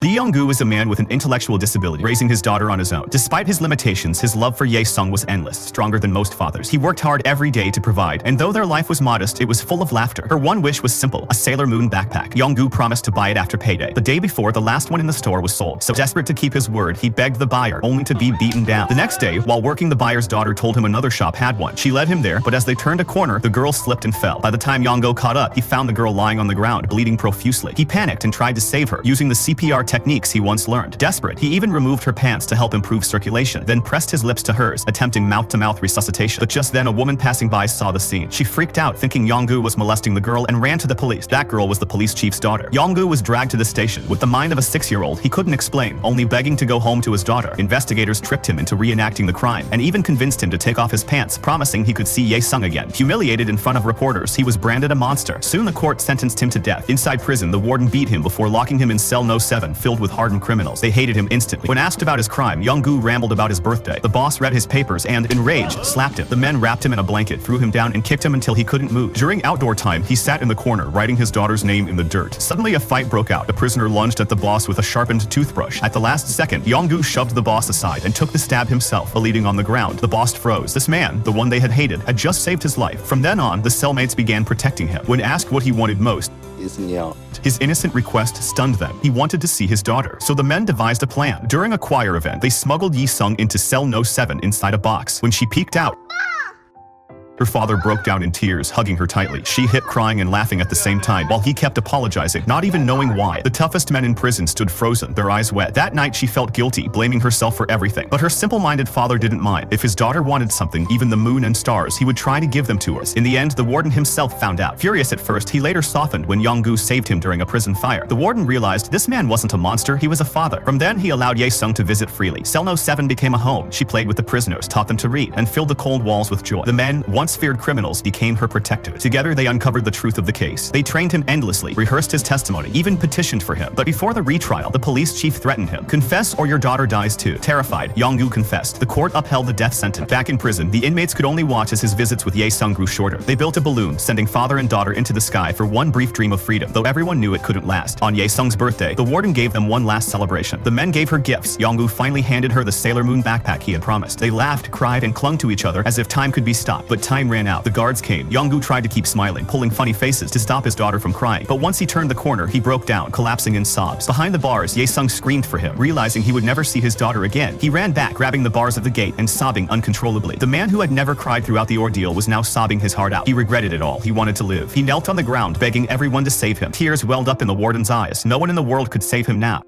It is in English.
Lee Young-gu is a man with an intellectual disability, raising his daughter on his own. Despite his limitations, his love for Ye-sung was endless, stronger than most fathers. He worked hard every day to provide, and though their life was modest, it was full of laughter. Her one wish was simple, a Sailor Moon backpack. Young-gu promised to buy it after payday. The day before, the last one in the store was sold, so desperate to keep his word, he begged the buyer, only to be beaten down. The next day, while working, the buyer's daughter told him another shop had one. She led him there, but as they turned a corner, the girl slipped and fell. By the time Young-gu caught up, he found the girl lying on the ground, bleeding profusely. He panicked and tried to save her, using the CPR techniques he once learned. Desperate, he even removed her pants to help improve circulation, then pressed his lips to hers, attempting mouth-to-mouth resuscitation. But just then, a woman passing by saw the scene. She freaked out, thinking Young-gu was molesting the girl, and ran to the police. That girl was the police chief's daughter. Young-gu was dragged to the station. With the mind of a 6-year-old, he couldn't explain, only begging to go home to his daughter. Investigators tricked him into reenacting the crime, and even convinced him to take off his pants, promising he could see Ye-sung again. Humiliated in front of reporters, he was branded a monster. Soon the court sentenced him to death. Inside prison, the warden beat him before locking him in cell No. 7, filled with hardened criminals. They hated him instantly. When asked about his crime, Young-gu rambled about his birthday. The boss read his papers and, enraged, slapped him. The men wrapped him in a blanket, threw him down, and kicked him until he couldn't move. During outdoor time, he sat in the corner, writing his daughter's name in the dirt. Suddenly, a fight broke out. The prisoner lunged at the boss with a sharpened toothbrush. At the last second, Young-gu shoved the boss aside and took the stab himself, bleeding on the ground. The boss froze. This man, the one they had hated, had just saved his life. From then on, the cellmates began protecting him. When asked what he wanted most, his innocent request stunned them. He wanted to see his daughter. So the men devised a plan. During a choir event, they smuggled Ye-sung into cell No. 7 inside a box. When she peeked out, her father broke down in tears, hugging her tightly. She hit, crying and laughing at the same time, while he kept apologizing, not even knowing why. The toughest men in prison stood frozen, their eyes wet. That night, she felt guilty, blaming herself for everything. But her simple-minded father didn't mind. If his daughter wanted something, even the moon and stars, he would try to give them to her. In the end, the warden himself found out. Furious at first, he later softened when Young-gu saved him during a prison fire. The warden realized this man wasn't a monster, he was a father. From then, he allowed Ye-sung to visit freely. Cell No. 7 became a home. She played with the prisoners, taught them to read, and filled the cold walls with joy. The men, once feared criminals, became her protectors. Together, they uncovered the truth of the case. They trained him endlessly, rehearsed his testimony, even petitioned for him. But before the retrial, the police chief threatened him. Confess or your daughter dies too. Terrified, Young-gu confessed. The court upheld the death sentence. Back in prison, the inmates could only watch as his visits with Ye-sung grew shorter. They built a balloon, sending father and daughter into the sky for one brief dream of freedom, though everyone knew it couldn't last. On Ye-sung's birthday, the warden gave them one last celebration. The men gave her gifts. Young-gu finally handed her the Sailor Moon backpack he had promised. They laughed, cried, and clung to each other as if time could be stopped. But time ran out. The guards came. Young-gu tried to keep smiling, pulling funny faces to stop his daughter from crying. But once he turned the corner, he broke down, collapsing in sobs. Behind the bars, Ye-sung screamed for him, realizing he would never see his daughter again. He ran back, grabbing the bars of the gate and sobbing uncontrollably. The man who had never cried throughout the ordeal was now sobbing his heart out. He regretted it all. He wanted to live. He knelt on the ground, begging everyone to save him. Tears welled up in the warden's eyes. No one in the world could save him now.